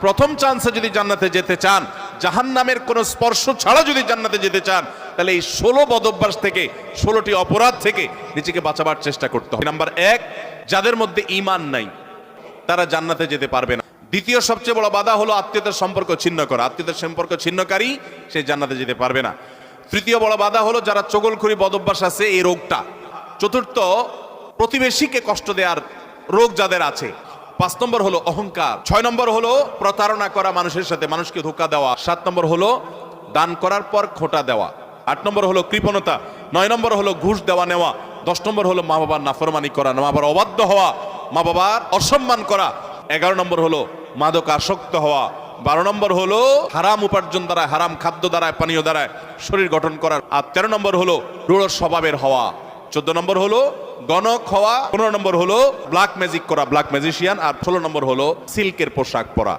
প্রথম চান্সে যদি জান্নাতে যেতে চান, জাহান্নামের কোনো স্পর্শ ছাড়া যদি জান্নাতে যেতে চান, তাহলে এই 16 বদঅভ্যাস থেকে, 16টি অপরাধ থেকে নিজেকে বাঁচাবার চেষ্টা করতে হবে। নাম্বার 1, যাদের মধ্যে ঈমান নাই তারা জান্নাতে যেতে পারবে না। দ্বিতীয় সবচেয়ে বড় বাধা হলো আত্মীয়তার সম্পর্ক ছিন্ন করা। আত্মীয়তার সম্পর্ক ছিন্নকারী সে জান্নাতে যেতে পারবে না। তৃতীয় বড় বাধা হলো যারা চগলখড়ি বদঅভ্যাস আছে, এই রোগটা। চতুর্থ, প্রতিবেশীকে কষ্ট দেওয়ার রোগ যাদের আছে। 5 নম্বর হলো অহংকার। 6 নম্বর হলো প্রতারণা করা, মানুষের সাথে মানুষকে ধোঁকা দেওয়া। 7 নম্বর হলো দান করার পর খোঁটা দেওয়া। 8 নম্বর হলো কৃপণতা। 9 নম্বর হলো ঘুষ দেওয়া নেওয়া। 10 নম্বর হলো মা বাবার নাফরমানি করা, মা বাবার অবাধ্য হওয়া, মা বাবার অসম্মান করা। 11 নম্বর হলো মাদক আসক্ত হওয়া। 12 নম্বর হলো হারাম উপার্জন দ্বারা, হারাম খাদ্য দ্বারা, পানীয় দ্বারা শরীর গঠন করার। আর 13 নম্বর হলো রূঢ় স্বভাবের হওয়া। 14 নম্বর হলো গণক হওয়া। 15 নম্বর হলো ব্ল্যাক ম্যাজিক করা, ব্ল্যাক ম্যাজিশিয়ান। আর 16 নম্বর হলো সিল্কের পোশাক পরা।